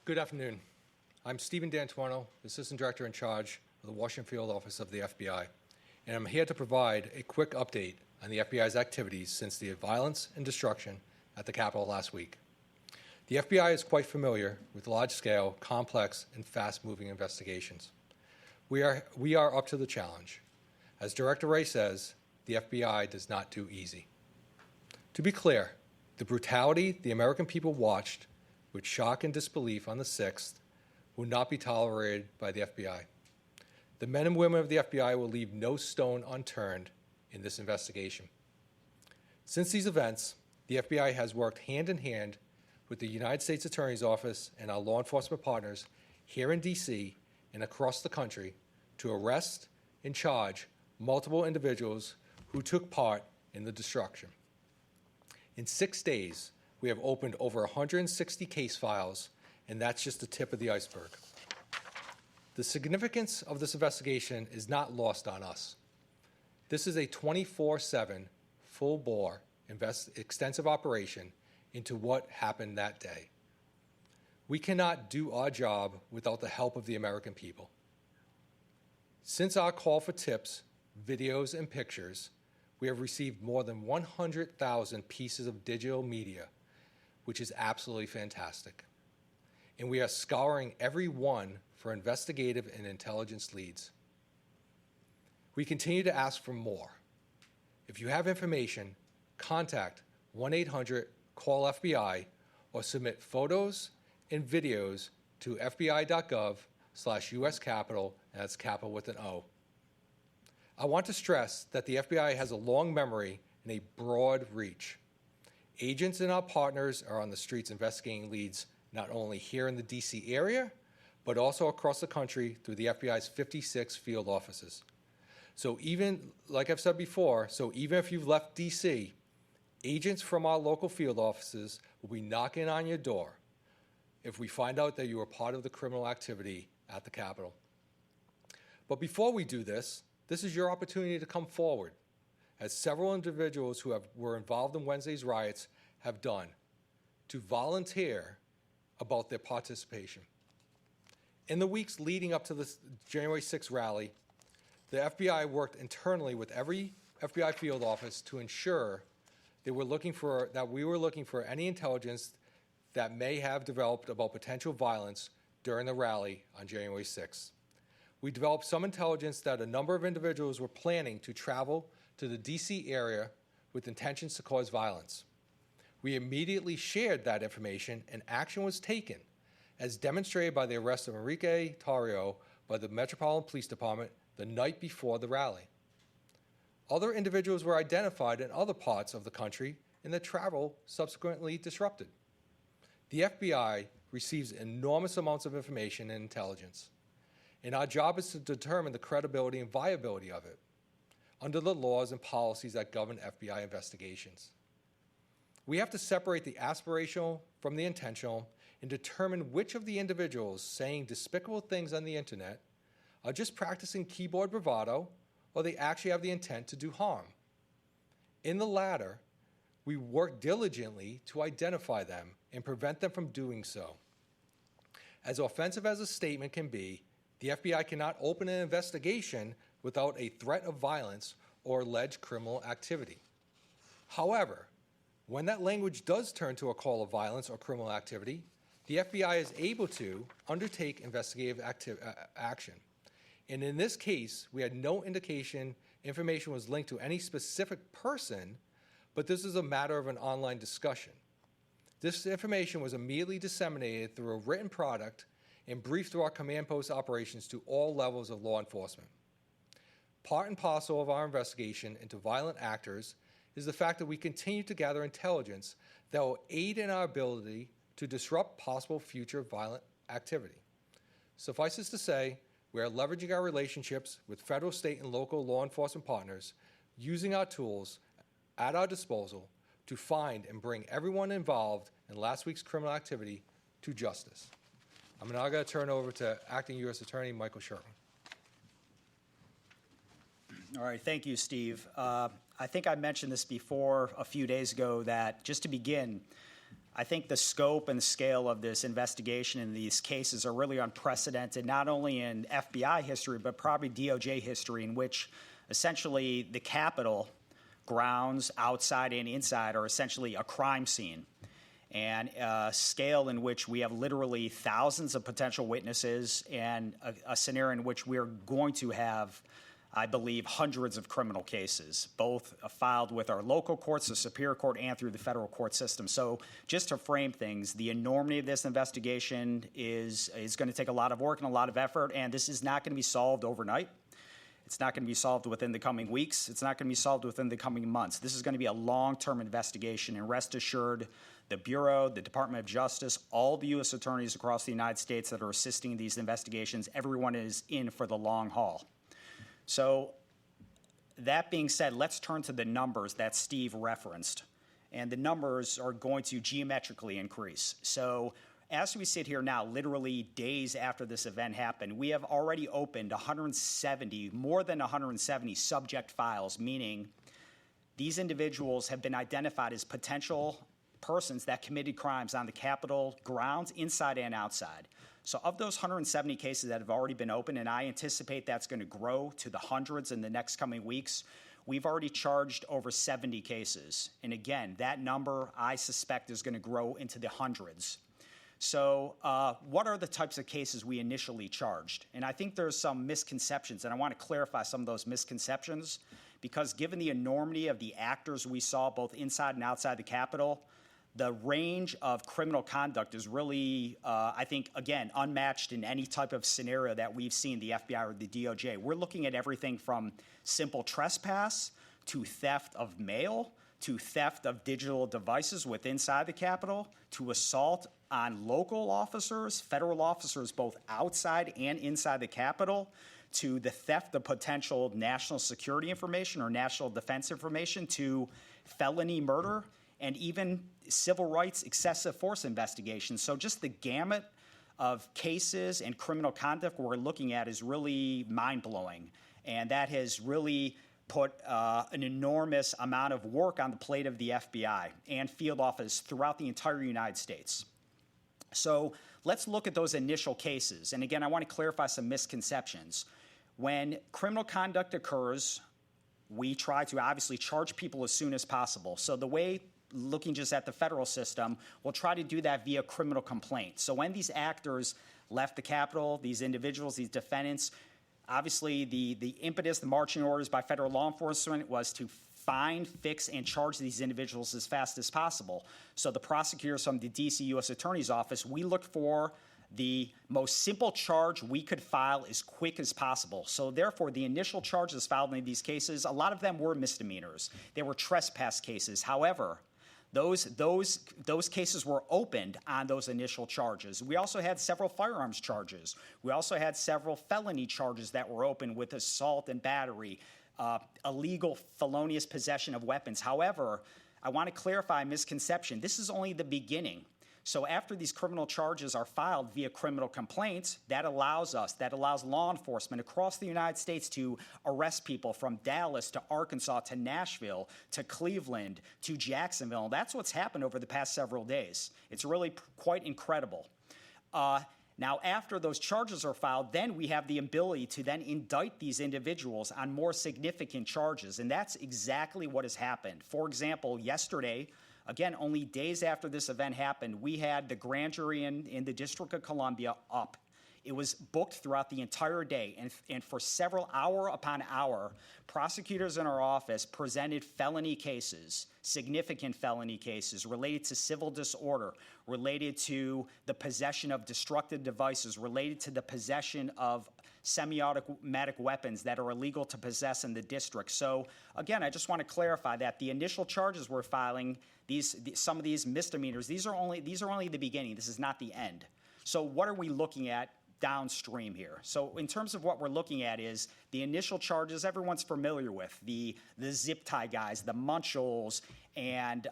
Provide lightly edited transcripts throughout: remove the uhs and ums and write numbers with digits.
Good afternoon. I'm Stephen D'Antuono, Assistant Director in charge of the Washington Field Office of the FBI, and I'm here to provide a quick update on the FBI's activities since the violence and destruction at the Capitol last week. The FBI is quite familiar with large-scale, complex, and fast-moving investigations. We are up to the challenge. As Director Wray says, the FBI does not do easy. To be clear, the brutality the American people watched with shock and disbelief on the 6th will not be tolerated by the FBI. The men and women of the FBI will leave no stone unturned in this investigation. Since these events, the FBI has worked hand in hand with the United States Attorney's Office and our law enforcement partners here in D.C. and across the country to arrest and charge multiple individuals who took part in the destruction. In 6 days, we have opened over 160 case files, and that's just the tip of the iceberg. The significance of this investigation is not lost on us. This is a 24/7, full-bore, extensive operation into what happened that day. We cannot do our job without the help of the American people. Since our call for tips, videos, and pictures, we have received more than 100,000 pieces of digital media, which is absolutely fantastic. And we are scouring every one for investigative and intelligence leads. We continue to ask for more. If you have information, contact 1-800-CALL-FBI or submit photos and videos to fbi.gov/US Capitol, and that's Capitol with an O. I want to stress that the FBI has a long memory and a broad reach. Agents and our partners are on the streets investigating leads not only here in the D.C. area, but also across the country through the FBI's 56 field offices. So even, like I've said before, even if you've left D.C., agents from our local field offices will be knocking on your door if we find out that you were part of the criminal activity at the Capitol. But before we do this, this is your opportunity to come forward, as several individuals who were involved in Wednesday's riots have done, to volunteer about their participation. In the weeks leading up to the January 6th rally, the FBI worked internally with every FBI field office to ensure that we were looking for any intelligence that may have developed about potential violence during the rally on January 6th. We developed some intelligence that a number of individuals were planning to travel to the D.C. area with intentions to cause violence. We immediately shared that information, and action was taken, as demonstrated by the arrest of Enrique Tarrio by the Metropolitan Police Department the night before the rally. Other individuals were identified in other parts of the country, and their travel subsequently disrupted. The FBI receives enormous amounts of information and intelligence, and our job is to determine the credibility and viability of it under the laws and policies that govern FBI investigations. We have to separate the aspirational from the intentional and determine which of the individuals saying despicable things on the internet are just practicing keyboard bravado or they actually have the intent to do harm. In the latter, we work diligently to identify them and prevent them from doing so. As offensive as a statement can be, the FBI cannot open an investigation without a threat of violence or alleged criminal activity. However, when that language does turn to a call of violence or criminal activity, the FBI is able to undertake investigative action. And in this case, we had no indication information was linked to any specific person, but this is a matter of an online discussion. This information was immediately disseminated through a written product and briefed through our command post operations to all levels of law enforcement. Part and parcel of our investigation into violent actors is the fact that we continue to gather intelligence that will aid in our ability to disrupt possible future violent activity. Suffice it to say, we are leveraging our relationships with federal, state, and local law enforcement partners, using our tools at our disposal to find and bring everyone involved in last week's criminal activity to justice. I'm now going to turn over to Acting U.S. Attorney Michael Sherman. All right, thank you, Steve. I think I mentioned this before a few days ago that, just to begin, I think the scope and the scale of this investigation in these cases are really unprecedented, not only in FBI history, but probably DOJ history, in which essentially the Capitol grounds, outside and inside, are essentially a crime scene. And a scale in which we have literally thousands of potential witnesses, and a scenario in which we're going to have, I believe, hundreds of criminal cases, both filed with our local courts, the Superior Court, and through the federal court system. So just to frame things, the enormity of this investigation is going to take a lot of work and a lot of effort, and this is not going to be solved overnight. It's not going to be solved within the coming weeks. It's not going to be solved within the coming months. This is going to be a long-term investigation, and rest assured, the Bureau, the Department of Justice, all the U.S. attorneys across the United States that are assisting in these investigations, everyone is in for the long haul. So that being said, let's turn to the numbers that Steve referenced. And the numbers are going to geometrically increase. So as we sit here now, literally days after this event happened, we have already opened more than 170 subject files, meaning these individuals have been identified as potential persons that committed crimes on the Capitol grounds, inside and outside. So of those 170 cases that have already been opened, and I anticipate that's going to grow to the hundreds in the next coming weeks, we've already charged over 70 cases. And again, that number, I suspect, is going to grow into the hundreds. So what are the types of cases we initially charged? And I think there's some misconceptions, and I want to clarify some of those misconceptions, because given the enormity of the actors we saw both inside and outside the Capitol, the range of criminal conduct is really, I think, again, unmatched in any type of scenario that we've seen, the FBI or the DOJ. We're looking at everything from simple trespass to theft of mail, to theft of digital devices inside the Capitol, to assault on local officers, federal officers both outside and inside the Capitol, to the theft of potential national security information or national defense information, to felony murder, and even civil rights excessive force investigations. So just the gamut of cases and criminal conduct we're looking at is really mind-blowing. And that has really put an enormous amount of work on the plate of the FBI and field office throughout the entire United States. So let's look at those initial cases. And again, I want to clarify some misconceptions. When criminal conduct occurs, we try to obviously charge people as soon as possible. So the way, looking just at the federal system, we'll try to do that via criminal complaint. So when these actors left the Capitol, these individuals, these defendants, obviously the impetus, the marching orders by federal law enforcement was to find, fix, and charge these individuals as fast as possible. So the prosecutors from the D.C. U.S. Attorney's Office, we looked for the most simple charge we could file as quick as possible. So therefore, the initial charges filed in these cases, a lot of them were misdemeanors. They were trespass cases. However, those cases were opened on those initial charges. We also had several firearms charges. We also had several felony charges that were opened with assault and battery, illegal felonious possession of weapons. However, I want to clarify a misconception. This is only the beginning. So after these criminal charges are filed via criminal complaints, that allows law enforcement across the United States to arrest people from Dallas to Arkansas to Nashville to Cleveland to Jacksonville. That's what's happened over the past several days. It's really quite incredible. Now, after those charges are filed, then we have the ability to then indict these individuals on more significant charges, and that's exactly what has happened. For example, yesterday, again, only days after this event happened, we had the grand jury in the District of Columbia up. It was booked throughout the entire day, and for several hour upon hour, prosecutors in our office presented felony cases, significant felony cases related to civil disorder, related to the possession of destructive devices, related to the possession of semi-automatic weapons that are illegal to possess in the district. So again, I just want to clarify that the initial charges we're filing, some of these misdemeanors, these are only the beginning. This is not the end. So what are we looking at downstream here? So in terms of what we're looking at is the initial charges everyone's familiar with, the zip tie guys, the Munchels, and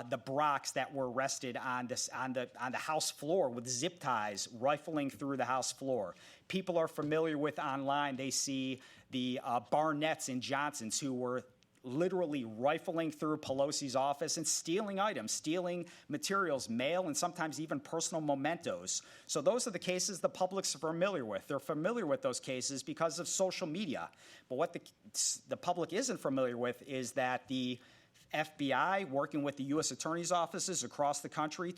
the Brocks that were arrested on the House floor with zip ties rifling through the House floor. People are familiar with online. They see the Barnetts and Johnsons who were literally rifling through Pelosi's office and stealing items, stealing materials, mail, and sometimes even personal mementos. So those are the cases the public's familiar with. They're familiar with those cases because of social media. But what the public isn't familiar with is that the FBI, working with the U.S. Attorney's offices across the country,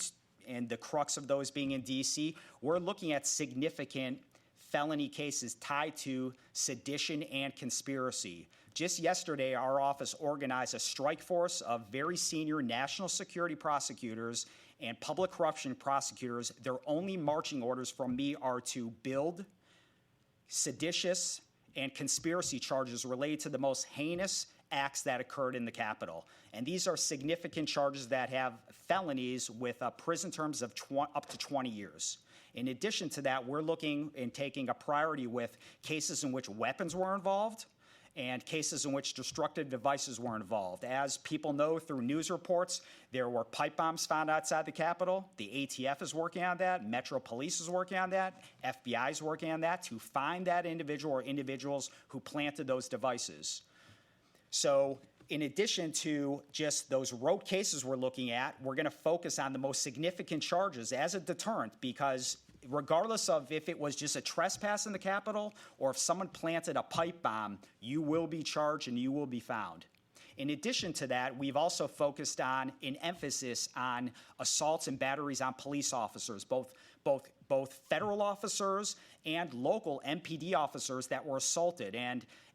and the crux of those being in D.C., we're looking at significant felony cases tied to sedition and conspiracy. Just yesterday, our office organized a strike force of very senior national security prosecutors and public corruption prosecutors. Their only marching orders from me are to build seditious and conspiracy charges related to the most heinous acts that occurred in the Capitol. And these are significant charges that have felonies with prison terms of up to 20 years. In addition to that, we're looking and taking a priority with cases in which weapons were involved and cases in which destructive devices were involved. As people know through news reports, there were pipe bombs found outside the Capitol. The ATF is working on that. Metro Police is working on that. FBI is working on that to find that individual or individuals who planted those devices. So in addition to just those rote cases we're looking at, we're going to focus on the most significant charges as a deterrent, because regardless of if it was just a trespass in the Capitol or if someone planted a pipe bomb, you will be charged and you will be found. In addition to that, we've also focused on an emphasis on assaults and batteries on police officers, both federal officers and local MPD officers that were assaulted.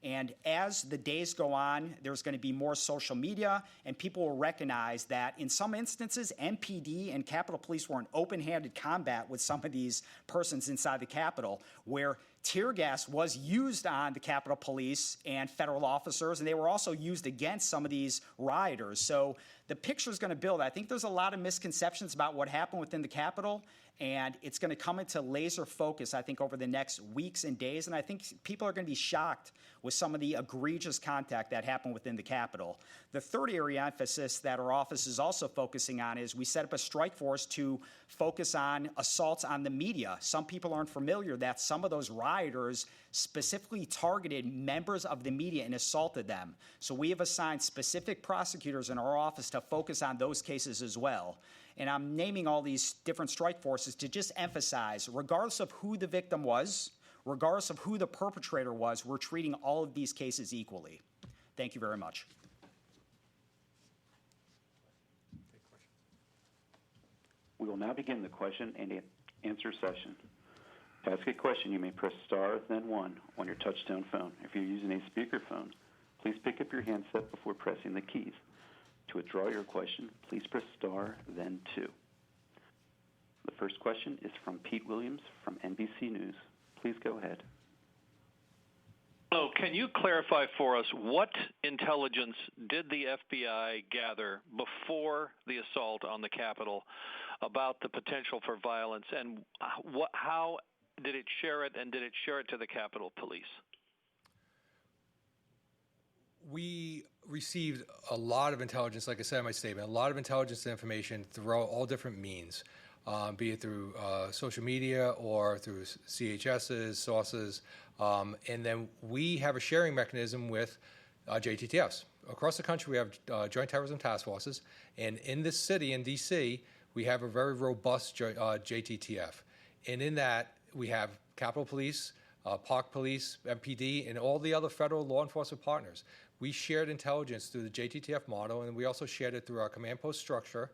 And as the days go on, there's going to be more social media, and people will recognize that in some instances, MPD and Capitol Police were in open-handed combat with some of these persons inside the Capitol, where tear gas was used on the Capitol Police and federal officers, and they were also used against some of these rioters. So the picture is going to build. I think there's a lot of misconceptions about what happened within the Capitol, and it's going to come into laser focus, I think, over the next weeks and days. And I think people are going to be shocked with some of the egregious conduct that happened within the Capitol. The third area of emphasis that our office is also focusing on is we set up a strike force to focus on assaults on the media. Some people aren't familiar that some of those rioters specifically targeted members of the media and assaulted them. So we have assigned specific prosecutors in our office to focus on those cases as well. And I'm naming all these different strike forces to just emphasize, regardless of who the victim was, regardless of who the perpetrator was, we're treating all of these cases equally. Thank you very much. We will now begin the question and answer session. To ask a question, you may press star, then 1 on your touchtone phone. If you're using a speakerphone, please pick up your handset before pressing the keys. To withdraw your question, please press star, then 2. The first question is from Pete Williams from NBC News. Please go ahead. Hello, can you clarify for us what intelligence did the FBI gather before the assault on the Capitol about the potential for violence, and how did it share it, and did it share it to the Capitol Police? We received a lot of intelligence, like I said in my statement, a lot of intelligence and information through all different means, be it through social media or through CHSs, sources, and then we have a sharing mechanism with JTTFs. Across the country, we have Joint Terrorism Task Forces, and in this city, in D.C., we have a very robust JTTF. And in that, we have Capitol Police, Park Police, MPD, and all the other federal law enforcement partners. We shared intelligence through the JTTF model, and we also shared it through our command post structure,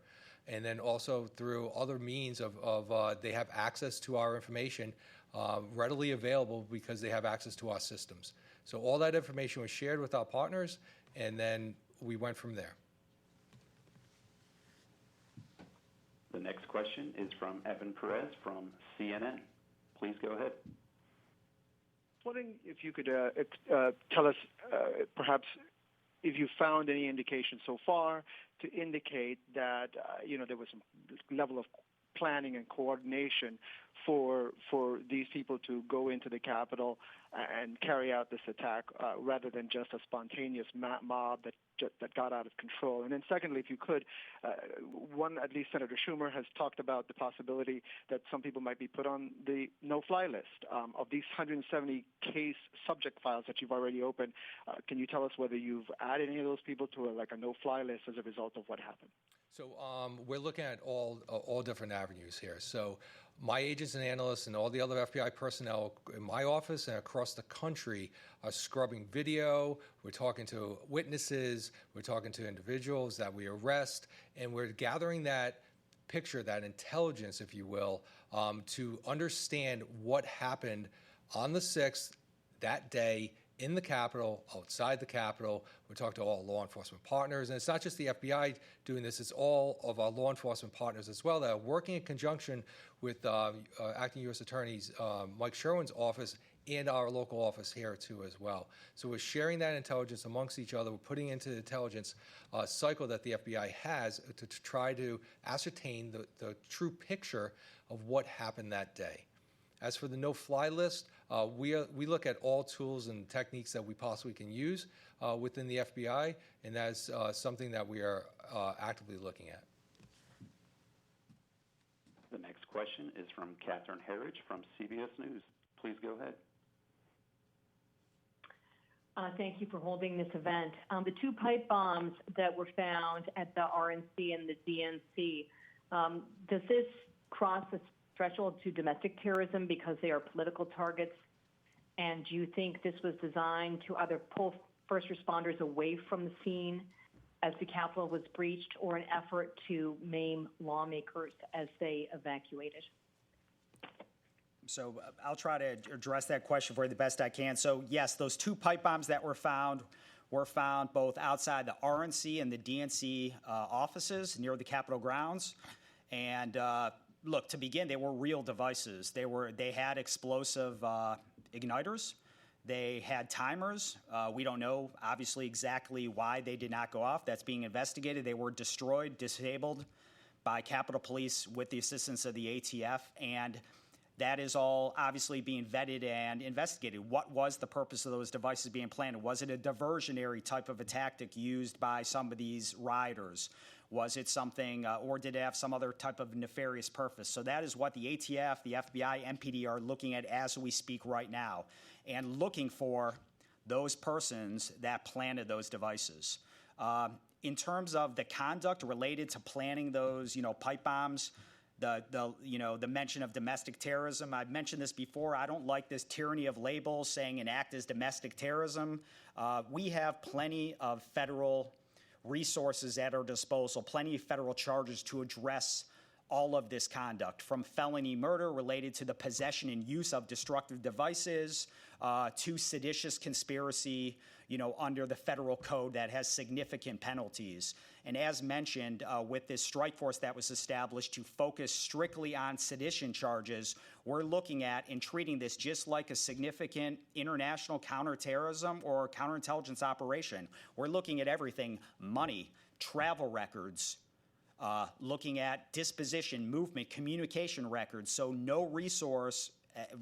and then also through other means of they have access to our information readily available because they have access to our systems. So all that information was shared with our partners, and then we went from there. The next question is from Evan Perez from CNN. Please go ahead. Wondering if you could tell us perhaps if you found any indication so far to indicate that there was some level of planning and coordination for these people to go into the Capitol and carry out this attack rather than just a spontaneous mob that got out of control. And then secondly, if you could, at least Senator Schumer has talked about the possibility that some people might be put on the no-fly list. Of these 170 case subject files that you've already opened, can you tell us whether you've added any of those people to a no-fly list as a result of what happened? So we're looking at all different avenues here. So my agents and analysts and all the other FBI personnel in my office and across the country are scrubbing video. We're talking to witnesses. We're talking to individuals that we arrest. And we're gathering that picture, that intelligence, if you will, to understand what happened on the 6th, that day, in the Capitol, outside the Capitol. We talk to all law enforcement partners, and it's not just the FBI doing this, it's all of our law enforcement partners as well that are working in conjunction with Acting U.S. Attorney Mike Sherwin's office and our local office here too as well. So we're sharing that intelligence amongst each other. We're putting into the intelligence cycle that the FBI has to try to ascertain the true picture of what happened that day. As for the no-fly list, we look at all tools and techniques that we possibly can use within the FBI, and that's something that we are actively looking at. The next question is from Catherine Herridge from CBS News. Please go ahead. Thank you for holding this event. The 2 pipe bombs that were found at the RNC and the DNC, does this cross the threshold to domestic terrorism because they are political targets? And do you think this was designed to either pull first responders away from the scene as the Capitol was breached, or an effort to maim lawmakers as they evacuated? So I'll try to address that question for you the best I can. So yes, those 2 pipe bombs that were found both outside the RNC and the DNC offices near the Capitol grounds. And look, to begin, they were real devices. They had explosive igniters. They had timers. We don't know, obviously, exactly why they did not go off. That's being investigated. They were destroyed, disabled by Capitol Police with the assistance of the ATF, and that is all obviously being vetted and investigated. What was the purpose of those devices being planted? Was it a diversionary type of a tactic used by some of these rioters? Was it something, or did it have some other type of nefarious purpose? So that is what the ATF, the FBI, MPD are looking at as we speak right now, and looking for those persons that planted those devices. In terms of the conduct related to planning those, pipe bombs, the mention of domestic terrorism, I've mentioned this before. I don't like this tyranny of labels saying an act is domestic terrorism. We have plenty of federal resources at our disposal, plenty of federal charges to address all of this conduct, from felony murder related to the possession and use of destructive devices to seditious conspiracy, under the federal code that has significant penalties. And as mentioned, with this strike force that was established to focus strictly on sedition charges, we're looking at and treating this just like a significant international counterterrorism or counterintelligence operation. We're looking at everything: money, travel records, looking at disposition, movement, communication records. So no resource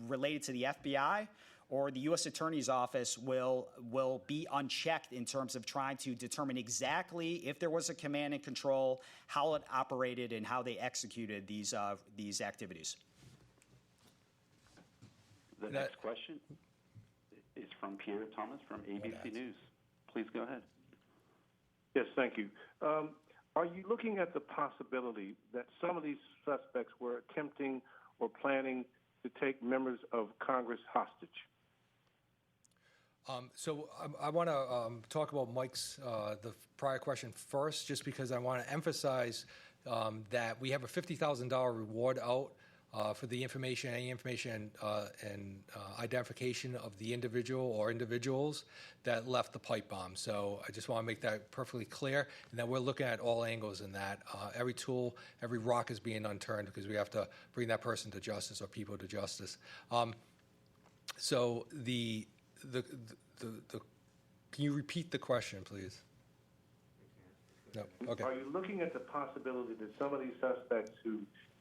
related to the FBI or the U.S. Attorney's Office will be unchecked in terms of trying to determine exactly if there was a command and control, how it operated, and how they executed these activities. The next question is from Pierre Thomas from ABC News. Please go ahead. Yes, thank you. Are you looking at the possibility that some of these suspects were attempting or planning to take members of Congress hostage? So I want to talk about Mike's the prior question first, just because I want to emphasize that we have a $50,000 reward out for the information, any information and identification of the individual or individuals that left the pipe bomb. So I just want to make that perfectly clear, and that we're looking at all angles in that. Every tool, every rock is being unturned because we have to bring that person to justice or people to justice. So can you repeat the question, please? No. Okay. Are you looking at the possibility that some of these suspects who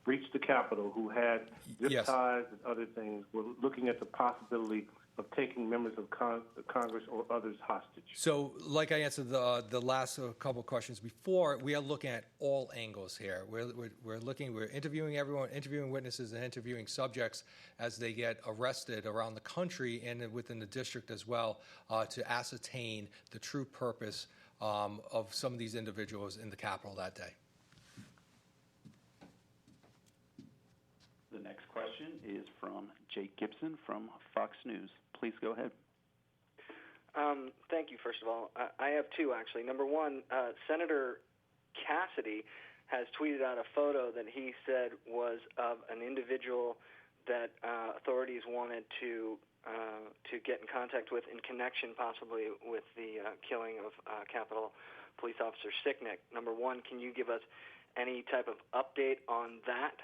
breached the Capitol, who had zip Yes. ties and other things, were looking at the possibility of taking members of Congress or others hostage? So, like I answered the last couple of questions before, we are looking at all angles here. We're interviewing everyone, interviewing witnesses, and interviewing subjects as they get arrested around the country and within the district as well, to ascertain the true purpose of some of these individuals in the Capitol that day. The next question is from Jake Gibson from Fox News. Please go ahead. Thank you, first of all. I have two, actually. Number one, Senator Cassidy has tweeted out a photo that he said was of an individual that authorities wanted to get in contact with in connection possibly with the killing of Capitol Police Officer Sicknick. Number one, can you give us any type of update on that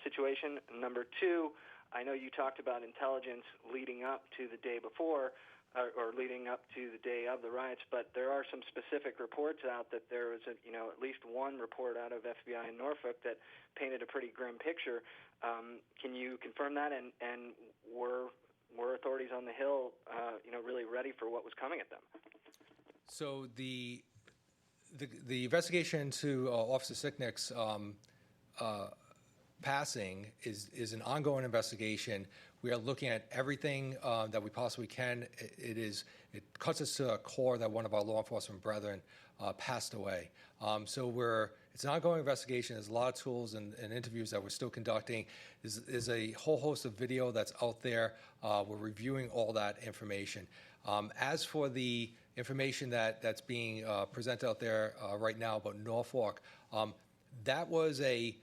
situation? Number two, I know you talked about intelligence leading up to the day before or leading up to the day of the riots, but there are some specific reports out that there was at least one report out of FBI in Norfolk that painted a pretty grim picture. Can you confirm that? And were authorities on the Hill really ready for what was coming at them? So the investigation into Officer Sicknick's passing is an ongoing investigation. We are looking at everything that we possibly can. It cuts us to the core that one of our law enforcement brethren passed away. So it's an ongoing investigation. There's a lot of tools and interviews that we're still conducting. There's a whole host of video that's out there. We're reviewing all that information. As for the information that's being presented out there right now about Norfolk, that was a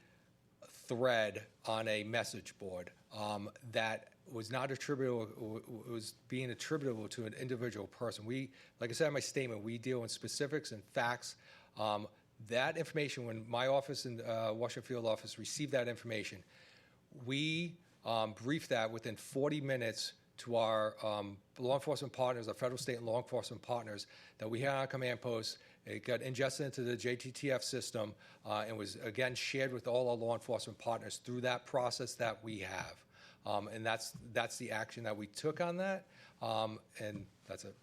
thread on a message board that was not attributable, was being attributable to an individual person. Like I said in my statement, we deal in specifics and facts. That information, when my office in Washington Field office received that information, we briefed that within 40 minutes to our law enforcement partners, our federal, state, and law enforcement partners that we had on our command posts. It got ingested into the JTTF system and was, again, shared with all our law enforcement partners through that process that we have. And that's the action that we took on that, and that's it.